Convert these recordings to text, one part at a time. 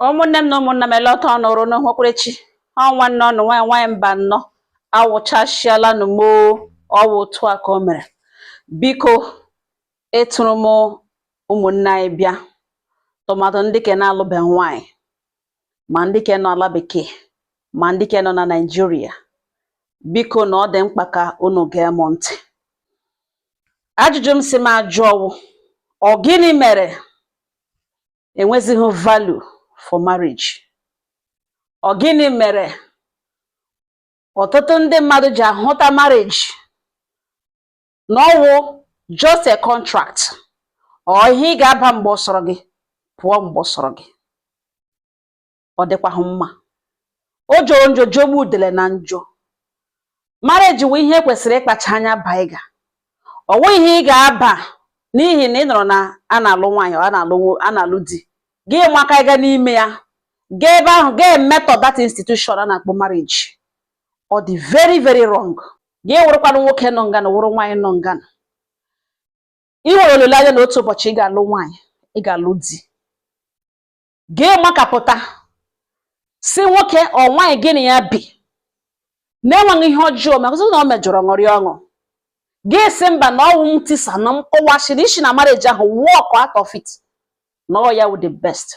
ụmụnne m na ụmụnna m elọta ọnụrụ n'ụhụkwerechi ọnwa nọ nụ nwaanyị mba nnọ awụchashiala n'umo ọwụ otu a ka o mere. Biko etụrụ m ụmụnne anyị bịa tụmadụ ndị ke na-alụbe nwaanyị, ma ndị ke nọ ala bekee, ma ndị ke nọ na Naịjirịa. Biko na ọ dị mkpa ka unu gee m ntị. Ajụjụ m si m ajụ ọwụ, ọ gịnị mere enwezighị value for marriage? Ọ gịnị mere ọtụtụ ndị mmadụ ji ahụta marriage na ọwụ just a contract, ọ ihe ị ga-aba mgbe ọ sọrọ gị pụọ mgbe ọ sọrọ gị? Ọ dịkwaghị mma. O jọrọ njọ jọgbu udele na njọ. Marriage wụ ihe kwesịrị ịkpacha anya baiga. Ọ wụ ihe ị ga-aba n'ihi na ị nọrọ na a na-alụ nwaanyị, a na-alụ di gị maka ịga n'ime ya, gaa ebe ahụ gaa method that institution a na-akpọ marriage. Ọ dị very very wrong. Gị wụrụkwanụ nwoke nọ ngana wụrụ nwaanyị nọ ngana, ị nwere olileanya na otu ụbọchị ị ga-alụ nwaanyị, ị ga-alụ di. Gị makapụta si nwoke ọ nwaanyị gị na ya bi na-enweghị ihe ọjọọ maka na ọ mejọrọ ṅụrị ọṅụ. Gị si mba na ọwụ m tisa na m kọwashiri isi na marriage ahụ walk out of it, na ọ ya wụ the best.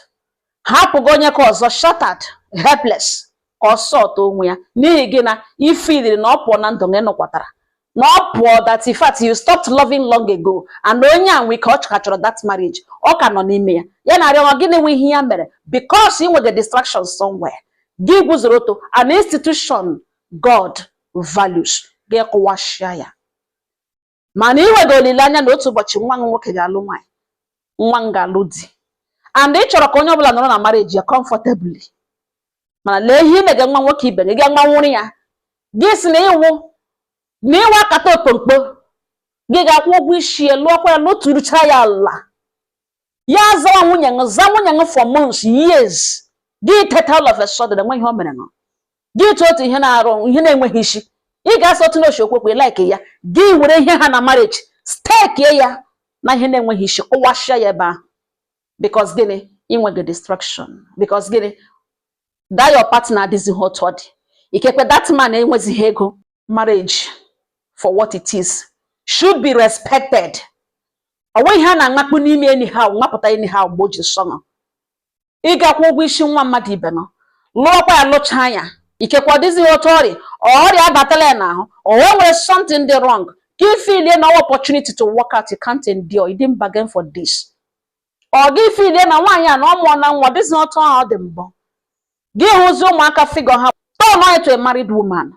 Hapụgo onye ka ọzọ shattered, helpless, ka ọ sọtụ onwe ya n'ihi gị na ifidiri na ọ pụọ na ndụ gị nụkwatara, na ọ pụọ that in fact you stopped loving long ago, and onye a nwee ka ọ ka chọrọ that marriage, ọ ka nọ n'ime ya. Ya na-arịọ nwa gịnị nwe ihe ya mere? Because ị nwere distraction somewhere. Gị guzoro otu an institution God values, gị kụwashịa ya. Mana ị nwere olileanya na otu ụbọchị nwa nwoke ga-alụ nwaanyị, nwa m ga-alụ di, and ị chọrọ ka onye ọbụla nọrọ na marriage ya comfortably. Mana lee ihe imega nwa nwoke ibe gị, ga nwanwụrụ ya. Gị si na ịwụ akata okpokpo, gị ga-akwụ ụgwọ isi ya, lụọkwa ya, lụtụrụcha ya ala ya, zawa nwunye ṅụ, za nwunye ṅụ for months, years. Gị teta all of a sudden enwe ihe o mere ṅụ. Gị tụ otu ihe na-arụ, ihe na-enweghị isi, ị ga-asị otu n'ochi okwekwe like ya. Gị were ihe ha na marriage stekie ya na ihe na-enweghị isi, kụwashịa ya ebe ahụ. Because gịnị? Inwege distraction. Because gịnị? That your partner adịghị otu ọ dị. Ikekwe that man enwezighị ego. Marriage for what it is should be respected. Ọ nweghị ha na-amakpu n'ime anyhow, nwapụta anyhow mgbe o ji sọṅụ. Ị ga-akwụ ụgwọ isi nwa mmadụ ibe nọ, lụọkwa ya, lụcha anya. Ikekwe ọ dịghị otu ọrịa abatala ya n'ahụ, o nwere something dị wrong. Ka ifilie na opportunity to work out, you can't endure, you didn't bargain for this. Ọ gị filie na nwaanyị a na ọ mụọ na nwa dịzi otu ahụ ọ dị mbọ. Gị hụzi ụmụaka figure ha turn her to a married woman.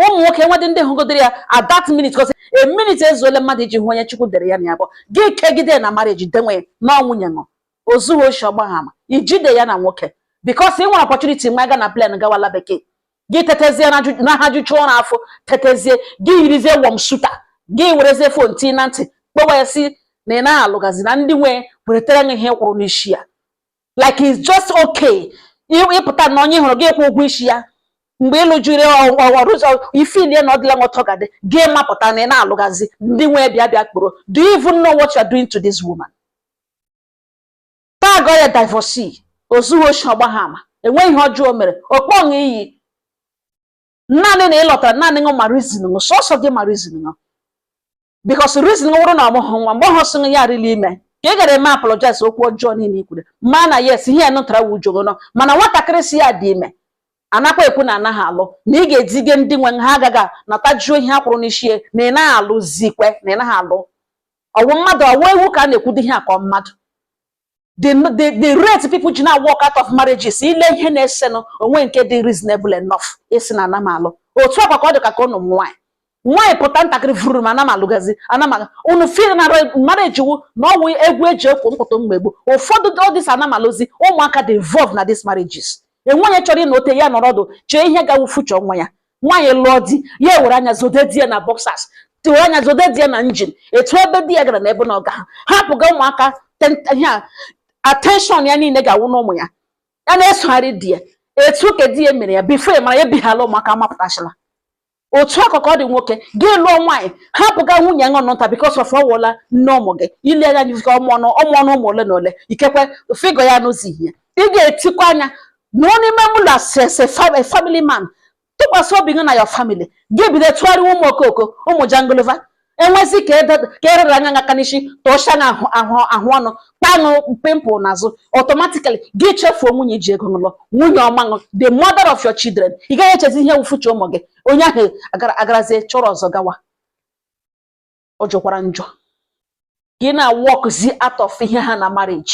Ụmụ nwoke enwedị ndị hụgodere ya at that minute, because a minute ezuole mmadụ iji hụ onye Chukwu dere ya na ya bụ. Gị kegide na marriage denwe na nwunye ṅụ ozughị oshi ọgbaghama, ijide ya na nwoke because ị nwere opportunity ma ga na plan gawala bekee. Gị tetezie na ha jụchụ ụra afọ, tetezie gị yirizie wọm suta, gị werezie fon tii na ntị kpọwa ya si na ị na-alụgazi na ndị nwe weretere ihe kwụrụ n'isi ya, like it's just okay. Ịpụta na onye hụrụ gị kwụ ụgwọ isi ya mgbe ịlụ jiri ọrụzọ ifilie na ọ dịla nwọtọ gadị, gị mapụta na ị na-alụgazi ndị nwe bịa kpụrụ. Do you even know what you are doing to this woman? Tago ya divorcee, ozughị oshi ọgbaghama, enweghị ihe ọjọọ mere, okpọṅụ iyi. Naanị na ịlọtara naanị ṅụ ma reason ṅụ, sọsọ gị ma reason ṅụ. Because reason wụrụ na ọmụhụ nwa, mgbe ọ sịghị ya arịla ime, ka ị gara eme apologize okwu ọjọọ niile ikwuru. Ma na yes, ihe ya nụtara wujogo nọ, mana nwatakịrị si ya dị ime, anakwa ekwu na anaghị alụ, na ị ga-edige ndị nwe ha agaghị natajuo ihe a kwụrụ n'isi na ị naghị alụ zikwe, na ị naghị alụ. Ọwụ mmadụ, ọwụ ewu ka a na-ekwudo ihe akọ mmadụ. The rate people ji na walk out of marriages, ile ihe na-esenụ onwe nke dị reasonable enough isi na ana m alụ. Otu akwa ka ọ dị ka ụnụ nwaanyị. Nwaanyị pụta ntakịrị vụrụ m ana m alụgazi, ana m unu feel na marriage wu na ọwụ egwu eji ekwu mpụta mgbegbu. Ụfọdụ all this ana m alụzi, ụmụaka dị involved na these marriages. Enweghị chọrọ ịna ote ya nọrọ ọdụ chee ihe ga-awụ future nwa ya. Nwaanyị lụọ di ya ewere anya zode di ya na boxers, tiwere anya zode di ya na engine, etu ebe di ya gara na ebe na ọga hapụga ụmụaka attention ya niile ga-awụ n'ụmụ ya. Ya na-esogharị di ya etu ke di ya mere ya before mara ya bighala ụmụaka mapụtachila. Otu akụkọ dị nwoke gị lụọ nwaanyị hapụga nwunye ṅụ nọnta because of ọwụla nne ụmụ gị, ile anya ọmụọnụ ụmụ ole na ole, ikekwe figo ya n'ụzọ ihe ị ga-etikwa anya na onye memụla a family man tụkwasị obi gị na your family gị bido tụgharịwa ụmụ okoko ụmụ jangolova enwezi ka erere anya aka n'isi tụọcha ahụ ọnụ kpaṅụ pimpụl n'azụ automatically gị chefuo nwunye ji ego ṅụlọ nwunye ọma the mother of your children ị gaghị echezi ihe wufuche ụmụ gị onye ahụ agarazie chọrọ ọzọ gawa ọ jọkwara njọ gị na-walkzi out of ihe ha na marriage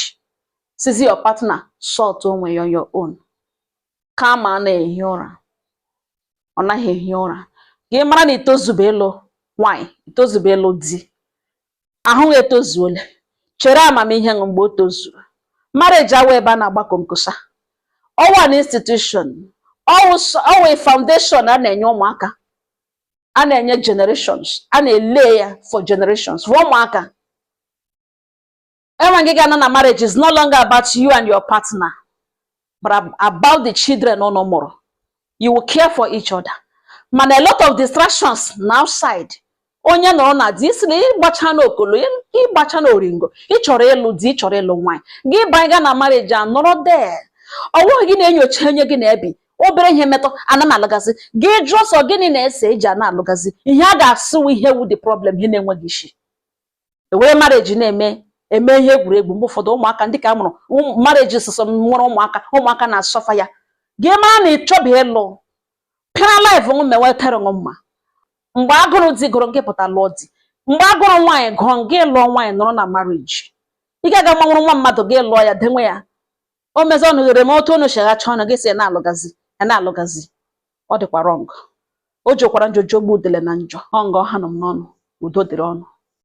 sizi your partner sort onwe ya your own kama na-ehi ụra ọ naghị ehi ụra gị mara na itozube ịlụ nwanyị itozube ịlụ di ahụ etozuola chere amamihe mgbe o tozuru marriage awa ebe a na-agbakọ nkosa ọwa na institution ọwa foundation a na-enye ụmụaka a na-enye generations a na-ele ya for generations for ụmụaka enweghị ga na marriage is no longer about you and your partner but about the children no more. You will care for each other. Man, a lot of distractions outside. Onye nọrọ na di isi na ịgbacha n'okolo ịgbacha n'oringo ịchọrọ ịlụ di ịchọrọ ịlụ nwanyị gị banye na marriage a nọrọ there ọwụ gị na-enyocha onye gị na-ebi obere ihe metọ ana m alụgazi gị jụọ sọ gịnị na-ese eji ana alụgazi ihe a ga-asịwu ihe wu the problem ihe na-enweghị isi ewere marriage na-eme ihe egwuregwu mgbe ụfọdụ ụmụaka ndị ka a mụrụ marriage sọsọ nwere ụmụaka na-asọfa ya gị mara na ịchọba ịlụ pịara life nwe mewetara nwe mma mgbe agụrụ di gụrụ gị pụta lụọ di mgbe agụrụ nwaanyị gụọ gị lụọ nwaanyị nọrọ na marriage ị ga-aga manwụrụ nwa mmadụ gị lụọ ya denwe ya o mezi ọnụ ghere ma otu ọnụ sheghacha ọnụ gị si ya na-alụgazi ọ dịkwa wrong o jokwara njọ jogbu udele na njọ ọ ngọ ha nọ n'ọnụ udo dịrị ọnụ